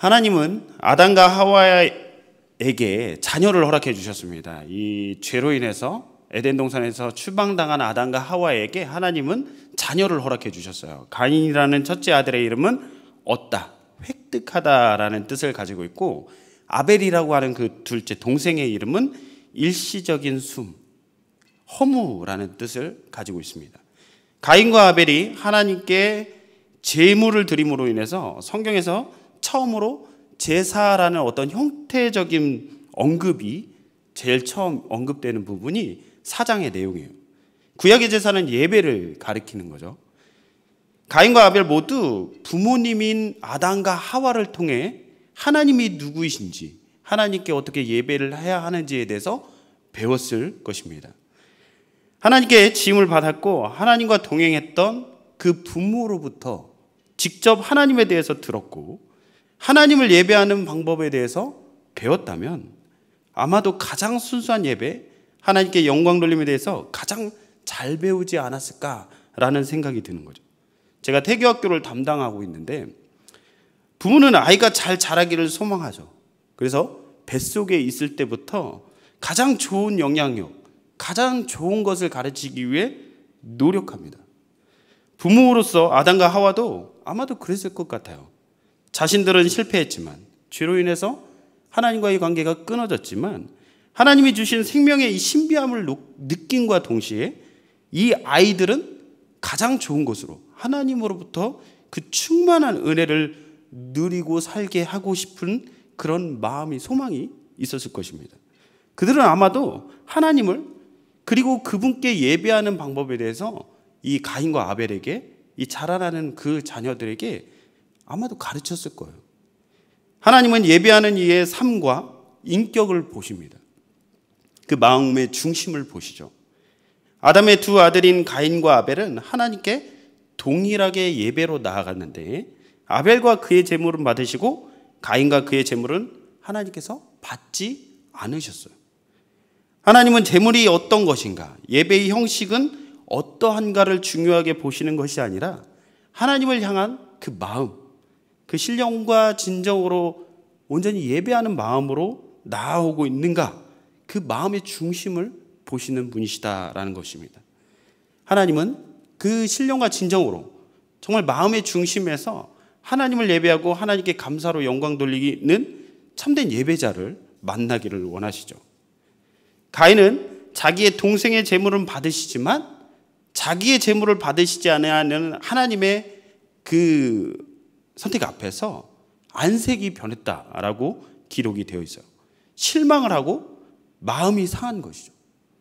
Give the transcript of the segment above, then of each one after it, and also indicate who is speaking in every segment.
Speaker 1: 하나님은 아담과 하와에게 자녀를 허락해 주셨습니다. 이 죄로 인해서 에덴 동산에서 추방당한 아담과 하와에게 하나님은 자녀를 허락해 주셨어요. 가인이라는 첫째 아들의 이름은 얻다, 획득하다라는 뜻을 가지고 있고, 아벨이라고 하는 그 둘째 동생의 이름은 일시적인 숨, 허무라는 뜻을 가지고 있습니다. 가인과 아벨이 하나님께 제물을 드림으로 인해서 성경에서 처음으로 제사라는 어떤 형태적인 언급이 제일 처음 언급되는 부분이 4장의 내용이에요. 구약의 제사는 예배를 가리키는 거죠. 가인과 아벨 모두 부모님인 아담과 하와를 통해 하나님이 누구이신지, 하나님께 어떻게 예배를 해야 하는지에 대해서 배웠을 것입니다. 하나님께 지음을 받았고 하나님과 동행했던 그 부모로부터 직접 하나님에 대해서 들었고 하나님을 예배하는 방법에 대해서 배웠다면 아마도 가장 순수한 예배, 하나님께 영광 돌림에 대해서 가장 잘 배우지 않았을까라는 생각이 드는 거죠. 제가 태교학교를 담당하고 있는데 부모는 아이가 잘 자라기를 소망하죠. 그래서 뱃속에 있을 때부터 가장 좋은 영향력, 가장 좋은 것을 가르치기 위해 노력합니다. 부모로서 아담과 하와도 아마도 그랬을 것 같아요. 자신들은 실패했지만, 죄로 인해서 하나님과의 관계가 끊어졌지만 하나님이 주신 생명의 이 신비함을 느낀과 동시에 이 아이들은 가장 좋은 것으로 하나님으로부터 그 충만한 은혜를 누리고 살게 하고 싶은 그런 마음이, 소망이 있었을 것입니다. 그들은 아마도 하나님을, 그리고 그분께 예배하는 방법에 대해서 이 가인과 아벨에게, 이 자라나는 그 자녀들에게 아마도 가르쳤을 거예요. 하나님은 예배하는 이의 삶과 인격을 보십니다. 그 마음의 중심을 보시죠. 아담의 두 아들인 가인과 아벨은 하나님께 동일하게 예배로 나아갔는데 아벨과 그의 제물은 받으시고 가인과 그의 제물은 하나님께서 받지 않으셨어요. 하나님은 제물이 어떤 것인가, 예배의 형식은 어떠한가를 중요하게 보시는 것이 아니라 하나님을 향한 그 마음, 그 신령과 진정으로 온전히 예배하는 마음으로 나아오고 있는가, 그 마음의 중심을 보시는 분이시다라는 것입니다. 하나님은 그 신령과 진정으로 정말 마음의 중심에서 하나님을 예배하고 하나님께 감사로 영광 돌리는 참된 예배자를 만나기를 원하시죠. 가인은 자기의 동생의 제물은 받으시지만 자기의 제물을 받으시지 않는 하나님의 그 선택 앞에서 안색이 변했다라고 기록이 되어 있어요. 실망을 하고 마음이 상한 것이죠.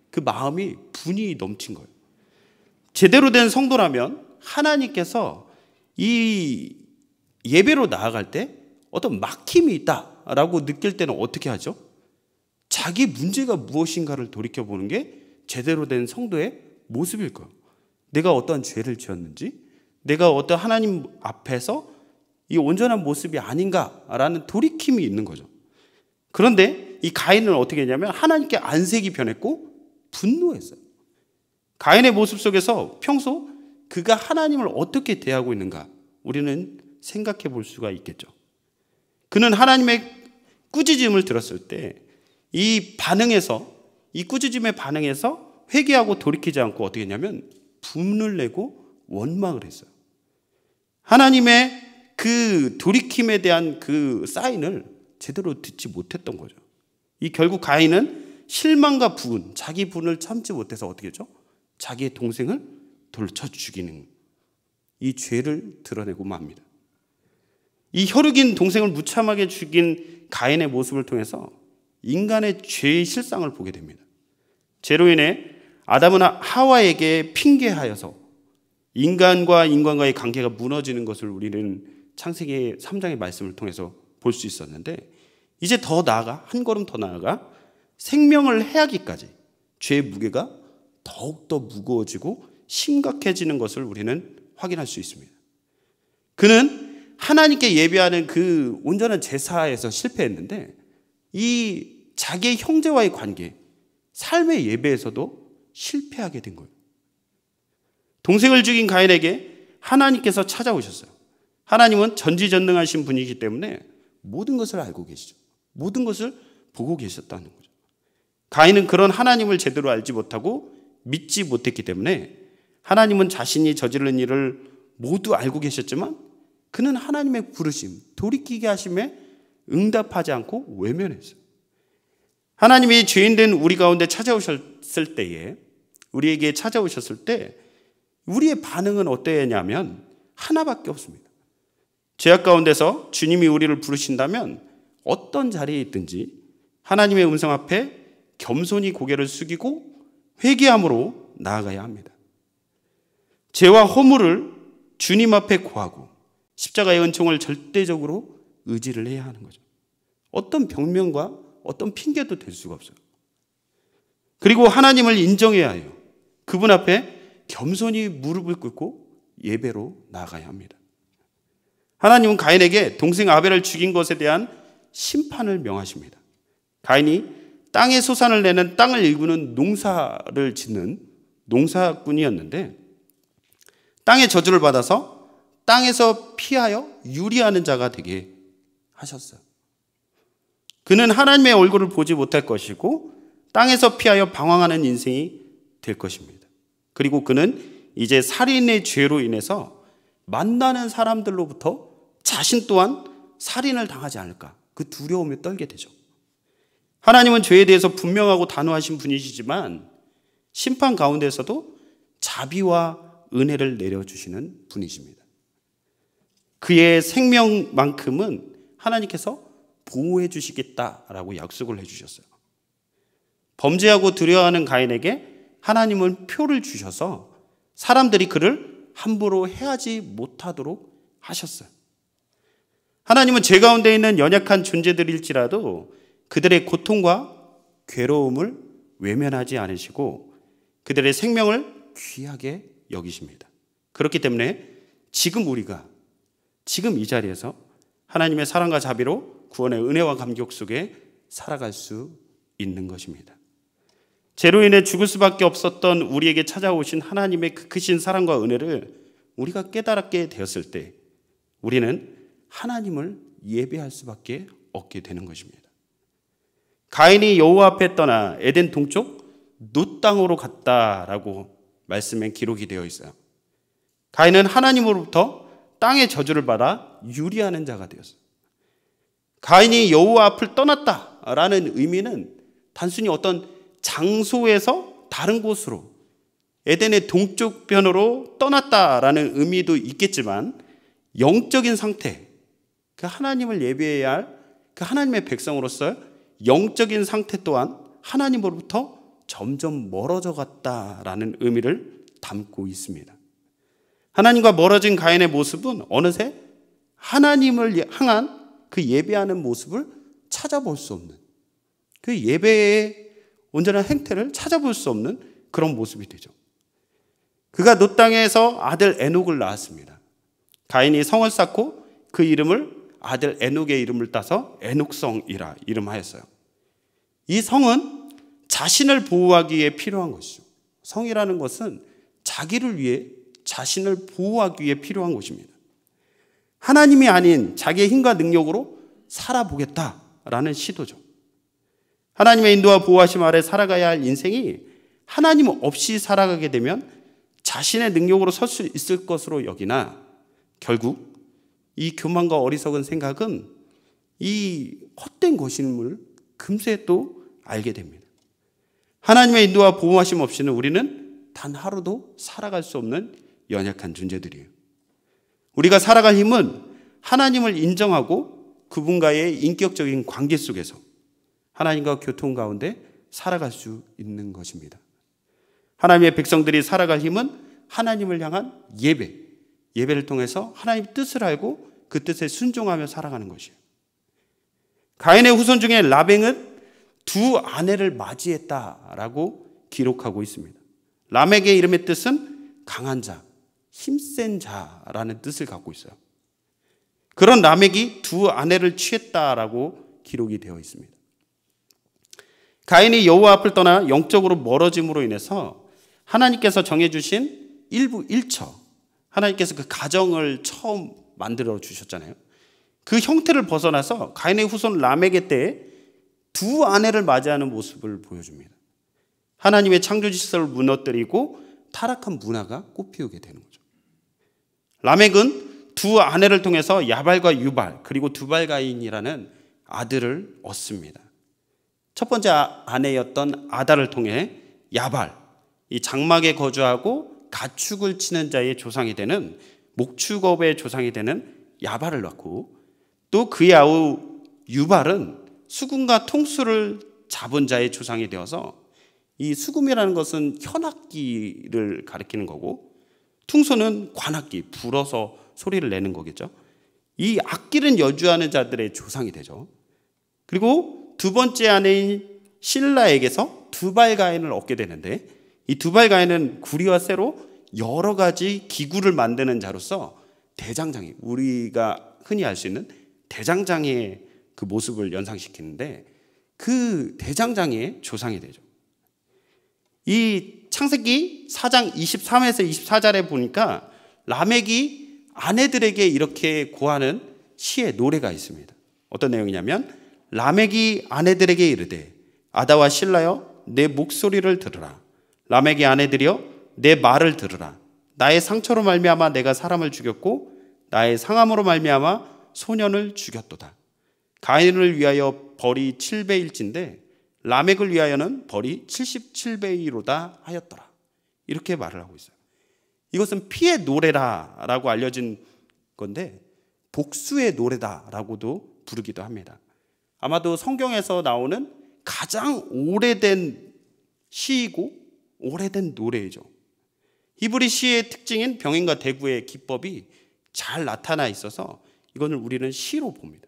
Speaker 1: 그 마음이 분이 넘친 거예요. 제대로 된 성도라면 하나님께서 이 예배로 나아갈 때 어떤 막힘이 있다라고 느낄 때는 어떻게 하죠? 자기 문제가 무엇인가를 돌이켜보는 게 제대로 된 성도의 모습일 거예요. 내가 어떠한 죄를 지었는지, 내가 어떤 하나님 앞에서 이 온전한 모습이 아닌가라는 돌이킴이 있는 거죠. 그런데 이 가인은 어떻게 했냐면 하나님께 안색이 변했고 분노했어요. 가인의 모습 속에서 평소 그가 하나님을 어떻게 대하고 있는가 우리는 생각해 볼 수가 있겠죠. 그는 하나님의 꾸짖음을 들었을 때 이 반응에서, 이 꾸짖음의 반응에서 회개하고 돌이키지 않고 어떻게 했냐면 분을 내고 원망을 했어요. 하나님의 그 돌이킴에 대한 그 사인을 제대로 듣지 못했던 거죠. 이 결국 가인은 실망과 분, 자기 분을 참지 못해서 어떻게 했죠? 자기의 동생을 돌쳐 죽이는 이 죄를 드러내고 맙니다. 이 혈육인 동생을 무참하게 죽인 가인의 모습을 통해서 인간의 죄의 실상을 보게 됩니다. 죄로 인해 아담은 하와에게 핑계하여서 인간과 인간과의 관계가 무너지는 것을 우리는 창세기 3장의 말씀을 통해서 볼 수 있었는데, 이제 더 나아가, 한 걸음 더 나아가 생명을 해하기까지 죄의 무게가 더욱더 무거워지고 심각해지는 것을 우리는 확인할 수 있습니다. 그는 하나님께 예배하는 그 온전한 제사에서 실패했는데 이 자기의 형제와의 관계, 삶의 예배에서도 실패하게 된 거예요. 동생을 죽인 가인에게 하나님께서 찾아오셨어요. 하나님은 전지전능하신 분이기 때문에 모든 것을 알고 계시죠. 모든 것을 보고 계셨다는 거죠. 가인은 그런 하나님을 제대로 알지 못하고 믿지 못했기 때문에 하나님은 자신이 저지른 일을 모두 알고 계셨지만 그는 하나님의 부르심, 돌이키게 하심에 응답하지 않고 외면했어요. 하나님이 죄인된 우리 가운데 찾아오셨을 때에, 우리에게 찾아오셨을 때 우리의 반응은 어떠했냐면 하나밖에 없습니다. 죄악 가운데서 주님이 우리를 부르신다면 어떤 자리에 있든지 하나님의 음성 앞에 겸손히 고개를 숙이고 회개함으로 나아가야 합니다. 죄와 허물을 주님 앞에 고하고 십자가의 은총을 절대적으로 의지를 해야 하는 거죠. 어떤 병명과 어떤 핑계도 될 수가 없어요. 그리고 하나님을 인정해야 해요. 그분 앞에 겸손히 무릎을 꿇고 예배로 나아가야 합니다. 하나님은 가인에게 동생 아벨을 죽인 것에 대한 심판을 명하십니다. 가인이 땅에 소산을 내는 땅을 일구는 농사를 짓는 농사꾼이었는데 땅의 저주를 받아서 땅에서 피하여 유리하는 자가 되게 하셨어요. 그는 하나님의 얼굴을 보지 못할 것이고 땅에서 피하여 방황하는 인생이 될 것입니다. 그리고 그는 이제 살인의 죄로 인해서 만나는 사람들로부터 자신 또한 살인을 당하지 않을까, 그 두려움에 떨게 되죠. 하나님은 죄에 대해서 분명하고 단호하신 분이시지만 심판 가운데서도 자비와 은혜를 내려주시는 분이십니다. 그의 생명만큼은 하나님께서 보호해 주시겠다라고 약속을 해주셨어요. 범죄하고 두려워하는 가인에게 하나님은 표를 주셔서 사람들이 그를 함부로 해하지 못하도록 하셨어요. 하나님은 죄 가운데 있는 연약한 존재들일지라도 그들의 고통과 괴로움을 외면하지 않으시고 그들의 생명을 귀하게 여기십니다. 그렇기 때문에 지금 우리가 지금 이 자리에서 하나님의 사랑과 자비로 구원의 은혜와 감격 속에 살아갈 수 있는 것입니다. 죄로 인해 죽을 수밖에 없었던 우리에게 찾아오신 하나님의 그 크신 사랑과 은혜를 우리가 깨달게 되었을 때 우리는 하나님을 예배할 수밖에 없게 되는 것입니다. 가인이 여호와 앞에 떠나 에덴 동쪽 놋 땅으로 갔다라고 말씀에 기록이 되어 있어요. 가인은 하나님으로부터 땅의 저주를 받아 유리하는 자가 되었어요. 가인이 여호와 앞을 떠났다라는 의미는 단순히 어떤 장소에서 다른 곳으로 에덴의 동쪽편으로 떠났다라는 의미도 있겠지만 영적인 상태, 그 하나님을 예배해야 할 그 하나님의 백성으로서 영적인 상태 또한 하나님으로부터 점점 멀어져 갔다라는 의미를 담고 있습니다. 하나님과 멀어진 가인의 모습은 어느새 하나님을 향한 그 예배하는 모습을 찾아볼 수 없는, 그 예배의 온전한 행태를 찾아볼 수 없는 그런 모습이 되죠. 그가 놋 땅에서 아들 에녹을 낳았습니다. 가인이 성을 쌓고 그 이름을 아들 에녹의 이름을 따서 에녹성이라 이름하였어요. 이 성은 자신을 보호하기 위해 필요한 것이죠. 성이라는 것은 자기를 위해 자신을 보호하기 위해 필요한 것입니다. 하나님이 아닌 자기의 힘과 능력으로 살아보겠다라는 시도죠. 하나님의 인도와 보호하심 아래 살아가야 할 인생이 하나님 없이 살아가게 되면 자신의 능력으로 설 수 있을 것으로 여기나 결국 이 교만과 어리석은 생각은 이 헛된 것임을 금세 또 알게 됩니다. 하나님의 인도와 보호하심 없이는 우리는 단 하루도 살아갈 수 없는 연약한 존재들이에요. 우리가 살아갈 힘은 하나님을 인정하고 그분과의 인격적인 관계 속에서 하나님과 교통 가운데 살아갈 수 있는 것입니다. 하나님의 백성들이 살아갈 힘은 하나님을 향한 예배를 통해서 하나님의 뜻을 알고 그 뜻에 순종하며 살아가는 것이에요. 가인의 후손 중에 라멕은 두 아내를 맞이했다라고 기록하고 있습니다. 라멕의 이름의 뜻은 강한 자, 힘센 자라는 뜻을 갖고 있어요. 그런 라멕이 두 아내를 취했다라고 기록이 되어 있습니다. 가인이 여호와 앞을 떠나 영적으로 멀어짐으로 인해서 하나님께서 정해주신 일부 일처, 하나님께서 그 가정을 처음 만들어 주셨잖아요. 그 형태를 벗어나서 가인의 후손 라멕의 때에 두 아내를 맞이하는 모습을 보여줍니다. 하나님의 창조 질서를 무너뜨리고 타락한 문화가 꽃피우게 되는 거죠. 라멕은 두 아내를 통해서 야발과 유발 그리고 두발가인이라는 아들을 얻습니다. 첫 번째 아내였던 아다를 통해 야발, 이 장막에 거주하고 가축을 치는 자의 조상이 되는 목축업의 조상이 되는 야발을 낳고, 또 그의 아우 유발은 수금과 통수를 잡은 자의 조상이 되어서, 이 수금이라는 것은 현악기를 가리키는 거고 퉁소는 관악기, 불어서 소리를 내는 거겠죠. 이 악기를 연주하는 자들의 조상이 되죠. 그리고 두 번째 아내인 실라에게서 두발가인을 얻게 되는데, 이 두발가인은 구리와 쇠로 여러 가지 기구를 만드는 자로서 대장장이, 우리가 흔히 알 수 있는 대장장이의 그 모습을 연상시키는데, 그 대장장이의 조상이 되죠. 이 창세기 4장 23에서 24절에 보니까 라멕이 아내들에게 이렇게 고하는 시의 노래가 있습니다. 어떤 내용이냐면, 라멕이 아내들에게 이르되 아다와 실라여 내 목소리를 들으라. 라멕의 아내들이여 내 말을 들으라. 나의 상처로 말미암아 내가 사람을 죽였고 나의 상함으로 말미암아 소년을 죽였도다. 가인을 위하여 벌이 7배일진데 라멕을 위하여는 벌이 77배이로다 하였더라. 이렇게 말을 하고 있어요. 이것은 피의 노래라라고 알려진 건데 복수의 노래다라고도 부르기도 합니다. 아마도 성경에서 나오는 가장 오래된 시이고 오래된 노래이죠. 히브리 시의 특징인 병행과 대구의 기법이 잘 나타나 있어서 이것을 우리는 시로 봅니다.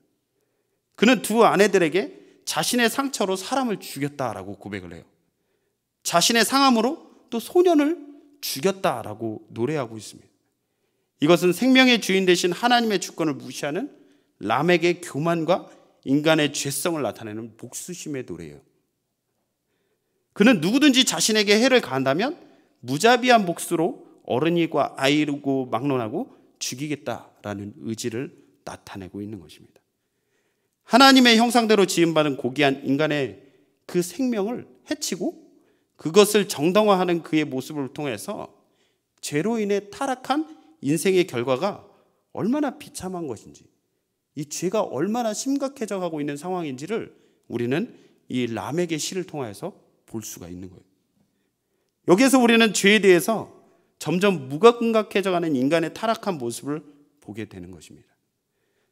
Speaker 1: 그는 두 아내들에게 자신의 상처로 사람을 죽였다라고 고백을 해요. 자신의 상함으로 또 소년을 죽였다라고 노래하고 있습니다. 이것은 생명의 주인 되신 하나님의 주권을 무시하는 라멕의 교만과 인간의 죄성을 나타내는 복수심의 노래예요. 그는 누구든지 자신에게 해를 가한다면 무자비한 복수로 어른이고 아이고 막론하고 죽이겠다라는 의지를 나타내고 있는 것입니다. 하나님의 형상대로 지음받은 고귀한 인간의 그 생명을 해치고 그것을 정당화하는 그의 모습을 통해서 죄로 인해 타락한 인생의 결과가 얼마나 비참한 것인지, 이 죄가 얼마나 심각해져 가고 있는 상황인지를 우리는 이 라멕의 시를 통해서 볼 수가 있는 거예요. 여기에서 우리는 죄에 대해서 점점 무감각해져 가는 인간의 타락한 모습을 보게 되는 것입니다.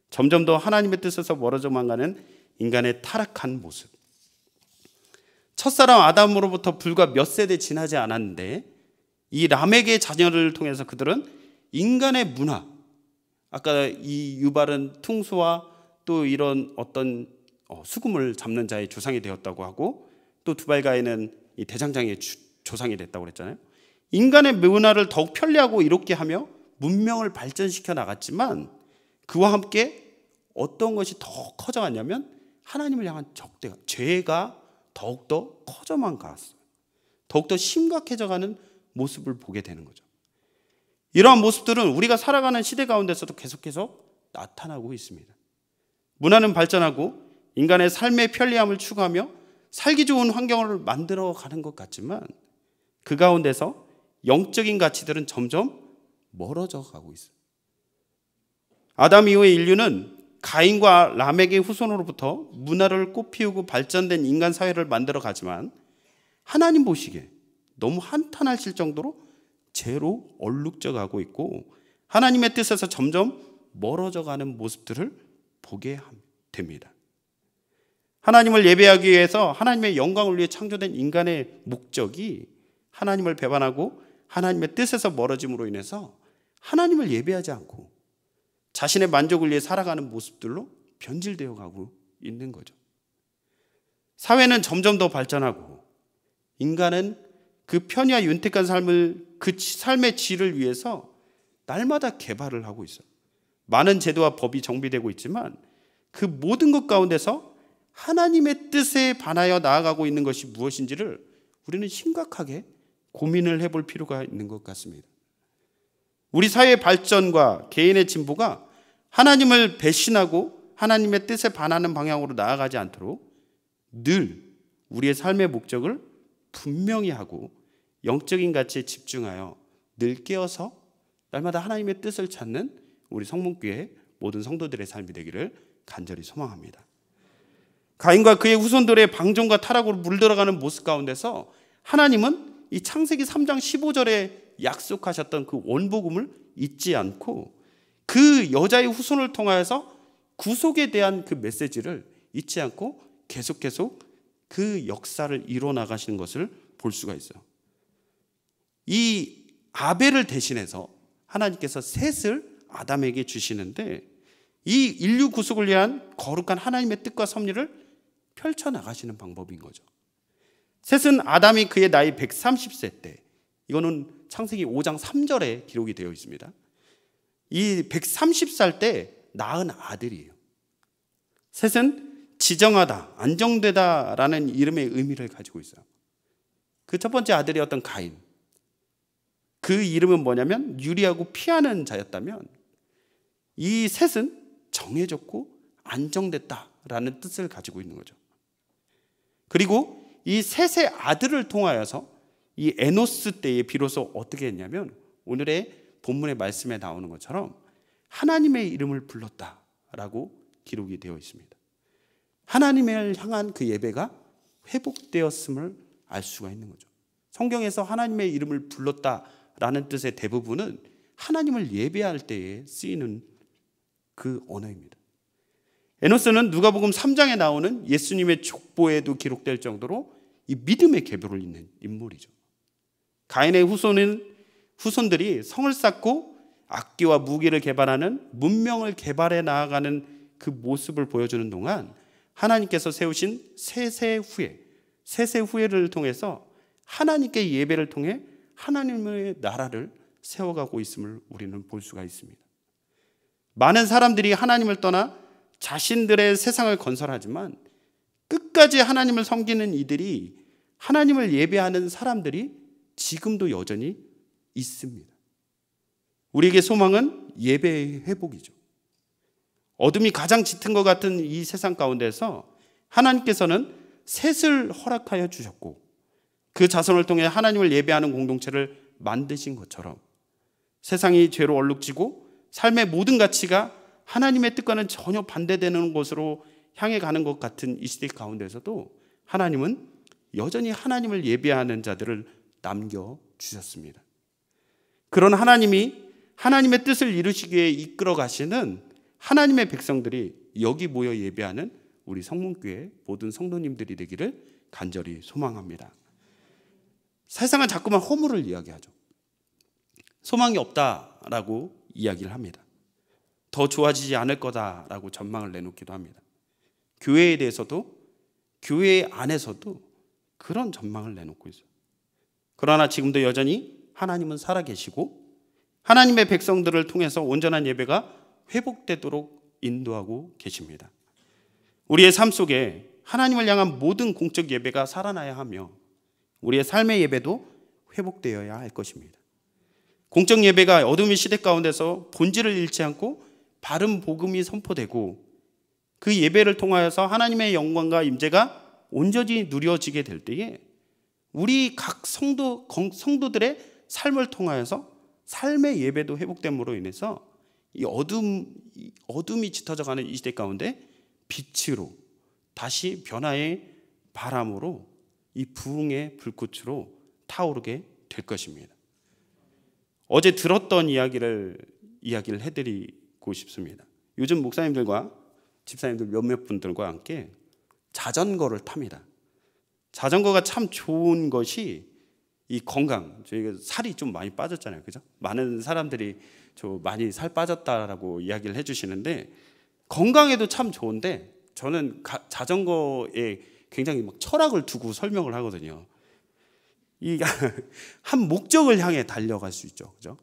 Speaker 1: 점점 더 하나님의 뜻에서 멀어져만 가는 인간의 타락한 모습. 첫사람 아담으로부터 불과 몇 세대 지나지 않았는데 이 라멕의 자녀를 통해서 그들은 인간의 문화, 아까 이 유발은 퉁소와 또 이런 어떤 수금을 잡는 자의 조상이 되었다고 하고, 또 두발가인은 이 대장장이의 조상이 됐다고 그랬잖아요. 인간의 문화를 더욱 편리하고 이롭게 하며 문명을 발전시켜 나갔지만 그와 함께 어떤 것이 더 커져갔냐면 하나님을 향한 적대가, 죄가 더욱더 커져만 갔어요. 더욱더 심각해져가는 모습을 보게 되는 거죠. 이러한 모습들은 우리가 살아가는 시대 가운데서도 계속해서 나타나고 있습니다. 문화는 발전하고 인간의 삶의 편리함을 추구하며 살기 좋은 환경을 만들어가는 것 같지만 그 가운데서 영적인 가치들은 점점 멀어져 가고 있어요. 아담 이후의 인류는 가인과 라멕의 후손으로부터 문화를 꽃피우고 발전된 인간 사회를 만들어 가지만 하나님 보시기에 너무 한탄하실 정도로 죄로 얼룩져 가고 있고 하나님의 뜻에서 점점 멀어져 가는 모습들을 보게 됩니다. 하나님을 예배하기 위해서 하나님의 영광을 위해 창조된 인간의 목적이 하나님을 배반하고 하나님의 뜻에서 멀어짐으로 인해서 하나님을 예배하지 않고 자신의 만족을 위해 살아가는 모습들로 변질되어 가고 있는 거죠. 사회는 점점 더 발전하고 인간은 그 편의와 윤택한 삶을, 그 삶의 질을 위해서 날마다 개발을 하고 있어요. 많은 제도와 법이 정비되고 있지만 그 모든 것 가운데서 하나님의 뜻에 반하여 나아가고 있는 것이 무엇인지를 우리는 심각하게 고민을 해볼 필요가 있는 것 같습니다. 우리 사회의 발전과 개인의 진보가 하나님을 배신하고 하나님의 뜻에 반하는 방향으로 나아가지 않도록 늘 우리의 삶의 목적을 분명히 하고 영적인 가치에 집중하여 늘 깨어서 날마다 하나님의 뜻을 찾는 우리 성문교회 모든 성도들의 삶이 되기를 간절히 소망합니다. 가인과 그의 후손들의 방종과 타락으로 물들어가는 모습 가운데서 하나님은 이 창세기 3장 15절에 약속하셨던 그 원복음을 잊지 않고 그 여자의 후손을 통하여서 구속에 대한 그 메시지를 잊지 않고 계속 그 역사를 이루어 나가시는 것을 볼 수가 있어요. 이 아벨을 대신해서 하나님께서 셋을 아담에게 주시는데 이 인류 구속을 위한 거룩한 하나님의 뜻과 섭리를 펼쳐나가시는 방법인 거죠. 셋은 아담이 그의 나이 130세 때, 이거는 창세기 5장 3절에 기록이 되어 있습니다. 이 130살 때 낳은 아들이에요. 셋은 지정하다, 안정되다 라는 이름의 의미를 가지고 있어요. 그 첫 번째 아들이었던 가인, 그 이름은 뭐냐면 유리하고 피하는 자였다면 이 셋은 정해졌고 안정됐다라는 뜻을 가지고 있는 거죠. 그리고 이 셋의 아들을 통하여서 이 에노스 때에 비로소 어떻게 했냐면 오늘의 본문의 말씀에 나오는 것처럼 하나님의 이름을 불렀다라고 기록이 되어 있습니다. 하나님을 향한 그 예배가 회복되었음을 알 수가 있는 거죠. 성경에서 하나님의 이름을 불렀다라는 뜻의 대부분은 하나님을 예배할 때에 쓰이는 그 언어입니다. 에노스는 누가복음 3장에 나오는 예수님의 족보에도 기록될 정도로 이 믿음의 계보를 잇는 인물이죠. 가인의 후손들이 성을 쌓고 악기와 무기를 개발하는 문명을 개발해 나아가는 그 모습을 보여주는 동안 하나님께서 세우신 세세 후예를 통해서 하나님께 예배를 통해 하나님의 나라를 세워가고 있음을 우리는 볼 수가 있습니다. 많은 사람들이 하나님을 떠나 자신들의 세상을 건설하지만 끝까지 하나님을 섬기는 이들이 하나님을 예배하는 사람들이 지금도 여전히 있습니다. 우리에게 소망은 예배의 회복이죠. 어둠이 가장 짙은 것 같은 이 세상 가운데서 하나님께서는 셋을 허락하여 주셨고 그 자손을 통해 하나님을 예배하는 공동체를 만드신 것처럼 세상이 죄로 얼룩지고 삶의 모든 가치가 하나님의 뜻과는 전혀 반대되는 곳으로 향해 가는 것 같은 이 시대 가운데서도 하나님은 여전히 하나님을 예배하는 자들을 남겨주셨습니다. 그런 하나님이 하나님의 뜻을 이루시기 위해 이끌어 가시는 하나님의 백성들이 여기 모여 예배하는 우리 성문교회 모든 성도님들이 되기를 간절히 소망합니다. 세상은 자꾸만 허물을 이야기하죠. 소망이 없다라고 이야기를 합니다. 더 좋아지지 않을 거다라고 전망을 내놓기도 합니다. 교회에 대해서도 교회 안에서도 그런 전망을 내놓고 있어요. 그러나 지금도 여전히 하나님은 살아계시고 하나님의 백성들을 통해서 온전한 예배가 회복되도록 인도하고 계십니다. 우리의 삶 속에 하나님을 향한 모든 공적 예배가 살아나야 하며 우리의 삶의 예배도 회복되어야 할 것입니다. 공적 예배가 어둠의 시대 가운데서 본질을 잃지 않고 바른 복음이 선포되고 그 예배를 통하여서 하나님의 영광과 임재가 온전히 누려지게 될 때에 우리 각 성도들의 삶을 통하여서 삶의 예배도 회복됨으로 인해서 이 어둠이 짙어져 가는 이 시대 가운데 빛으로 다시 변화의 바람으로 이 부흥의 불꽃으로 타오르게 될 것입니다. 어제 들었던 이야기를 해드리고 싶습니다. 요즘 목사님들과 집사님들 몇몇 분들과 함께 자전거를 탑니다. 자전거가 참 좋은 것이 이 건강, 저희가 살이 좀 많이 빠졌잖아요, 그죠? 많은 사람들이 저 많이 살 빠졌다라고 이야기를 해주시는데 건강에도 참 좋은데 저는 자전거에 굉장히 막 철학을 두고 설명을 하거든요. 이 한 목적을 향해 달려갈 수 있죠, 그죠?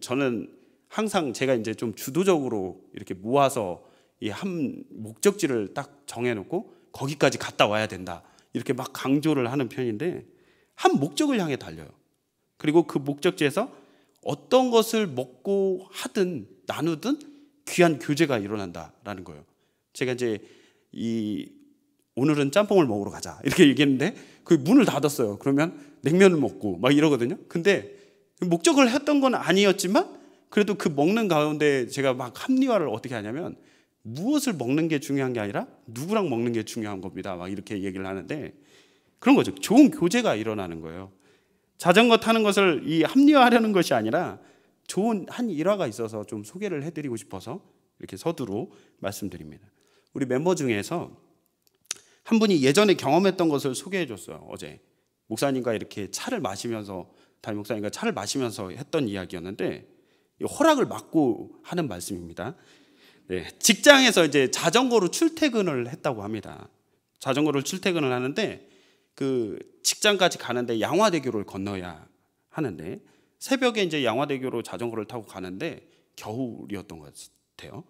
Speaker 1: 저는 항상 제가 이제 좀 주도적으로 이렇게 모아서 이 한 목적지를 딱 정해놓고 거기까지 갔다 와야 된다 이렇게 막 강조를 하는 편인데 한 목적을 향해 달려요. 그리고 그 목적지에서 어떤 것을 먹고 하든 나누든 귀한 교제가 일어난다라는 거예요. 제가 이제 오늘은 짬뽕을 먹으러 가자 이렇게 얘기했는데 그 문을 닫았어요. 그러면 냉면을 먹고 막 이러거든요. 근데 목적을 했던 건 아니었지만 그래도 그 먹는 가운데 제가 막 합리화를 어떻게 하냐면 무엇을 먹는 게 중요한 게 아니라 누구랑 먹는 게 중요한 겁니다. 막 이렇게 얘기를 하는데 그런 거죠. 좋은 교제가 일어나는 거예요. 자전거 타는 것을 합리화하려는 것이 아니라 좋은 한 일화가 있어서 좀 소개를 해드리고 싶어서 이렇게 서두로 말씀드립니다. 우리 멤버 중에서 한 분이 예전에 경험했던 것을 소개해 줬어요. 어제 목사님과 이렇게 차를 마시면서 담임 목사님과 차를 마시면서 했던 이야기였는데 허락을 받고 하는 말씀입니다. 네, 직장에서 이제 자전거로 출퇴근을 했다고 합니다. 자전거로 출퇴근을 하는데 그 직장까지 가는데 양화대교를 건너야 하는데 새벽에 이제 양화대교로 자전거를 타고 가는데 겨울이었던 것 같아요.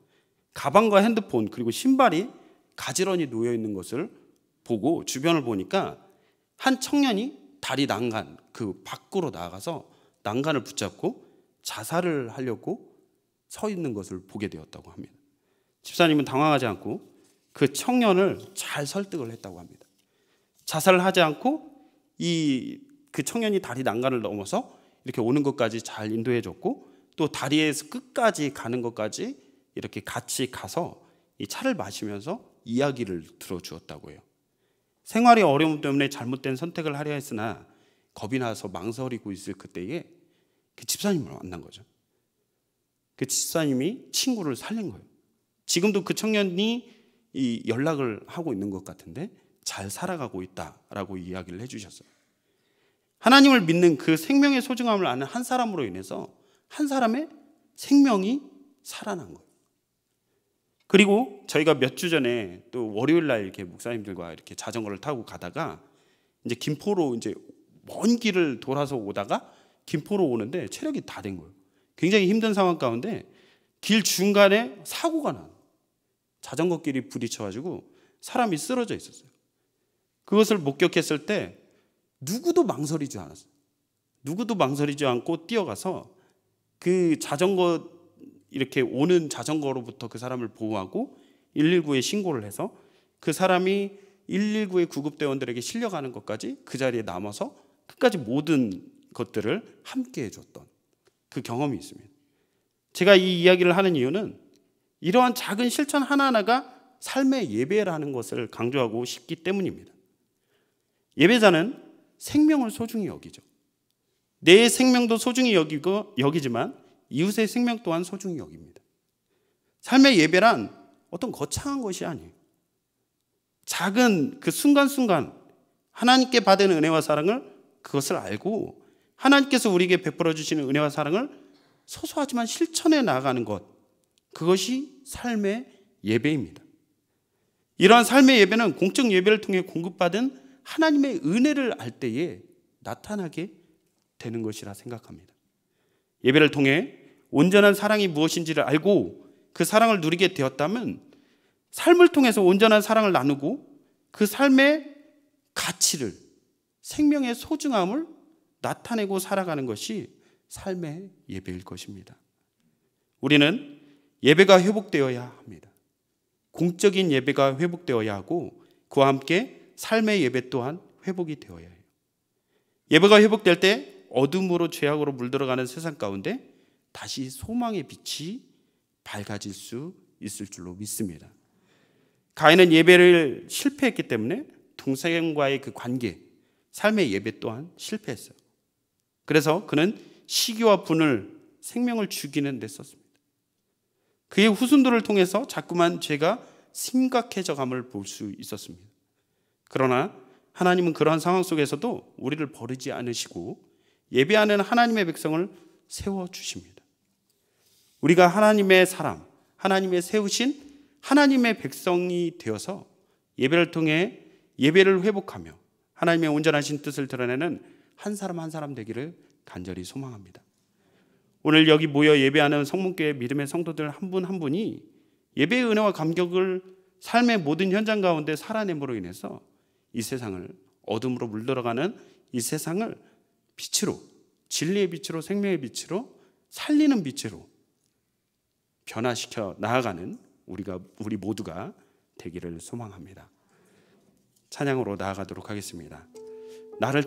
Speaker 1: 가방과 핸드폰 그리고 신발이 가지런히 놓여 있는 것을 보고 주변을 보니까 한 청년이 다리 난간 그 밖으로 나가서 난간을 붙잡고 자살을 하려고 서 있는 것을 보게 되었다고 합니다. 집사님은 당황하지 않고 그 청년을 잘 설득을 했다고 합니다. 자살을 하지 않고 그 청년이 다리 난간을 넘어서 이렇게 오는 것까지 잘 인도해 줬고 또 다리에서 끝까지 가는 것까지 이렇게 같이 가서 이 차를 마시면서 이야기를 들어주었다고 해요. 생활의 어려움 때문에 잘못된 선택을 하려 했으나 겁이 나서 망설이고 있을 그때에 그 집사님을 만난 거죠. 그 집사님이 친구를 살린 거예요. 지금도 그 청년이 연락을 하고 있는 것 같은데 잘 살아가고 있다라고 이야기를 해주셨어요. 하나님을 믿는 그 생명의 소중함을 아는 한 사람으로 인해서 한 사람의 생명이 살아난 거예요. 그리고 저희가 몇 주 전에 또 월요일 날 이렇게 목사님들과 이렇게 자전거를 타고 가다가 이제 김포로 이제 먼 길을 돌아서 오다가 김포로 오는데 체력이 다 된 거예요. 굉장히 힘든 상황 가운데 길 중간에 사고가 난 자전거길이 부딪혀가지고 사람이 쓰러져 있었어요. 그것을 목격했을 때 누구도 망설이지 않았어요. 누구도 망설이지 않고 뛰어가서 그 자전거 이렇게 오는 자전거로부터 그 사람을 보호하고 119에 신고를 해서 그 사람이 119의 구급대원들에게 실려가는 것까지 그 자리에 남아서 끝까지 모든 것들을 함께 해줬던 그 경험이 있습니다. 제가 이 이야기를 하는 이유는 이러한 작은 실천 하나하나가 삶의 예배라는 것을 강조하고 싶기 때문입니다. 예배자는 생명을 소중히 여기죠. 내 생명도 소중히 여기지만 이웃의 생명 또한 소중히 여깁니다. 삶의 예배란 어떤 거창한 것이 아니에요. 작은 그 순간순간 하나님께 받은 은혜와 사랑을 그것을 알고 하나님께서 우리에게 베풀어 주시는 은혜와 사랑을 소소하지만 실천해 나가는 것, 그것이 삶의 예배입니다. 이러한 삶의 예배는 공적 예배를 통해 공급받은 하나님의 은혜를 알 때에 나타나게 되는 것이라 생각합니다. 예배를 통해 온전한 사랑이 무엇인지를 알고 그 사랑을 누리게 되었다면 삶을 통해서 온전한 사랑을 나누고 그 삶의 가치를, 생명의 소중함을 나타내고 살아가는 것이 삶의 예배일 것입니다. 우리는 예배가 회복되어야 합니다. 공적인 예배가 회복되어야 하고 그와 함께 삶의 예배 또한 회복이 되어야 해요. 예배가 회복될 때 어둠으로 죄악으로 물들어가는 세상 가운데 다시 소망의 빛이 밝아질 수 있을 줄로 믿습니다. 가인은 예배를 실패했기 때문에 동생과의 그 관계, 삶의 예배 또한 실패했어요. 그래서 그는 시기와 분을, 생명을 죽이는 데 썼습니다. 그의 후손들을 통해서 자꾸만 죄가 심각해져 감을 볼 수 있었습니다. 그러나 하나님은 그러한 상황 속에서도 우리를 버리지 않으시고 예배하는 하나님의 백성을 세워주십니다. 우리가 하나님의 사람, 하나님의 세우신 하나님의 백성이 되어서 예배를 통해 예배를 회복하며 하나님의 온전하신 뜻을 드러내는 한 사람 한 사람 되기를 간절히 소망합니다. 오늘 여기 모여 예배하는 성문교회 믿음의 성도들 한 분 한 분이 예배의 은혜와 감격을 삶의 모든 현장 가운데 살아냄으로 인해서 이 세상을, 어둠으로 물들어가는 이 세상을 빛으로, 진리의 빛으로, 생명의 빛으로, 살리는 빛으로 변화시켜 나아가는 우리 모두가 되기를 소망합니다. 찬양으로 나아가도록 하겠습니다. 나를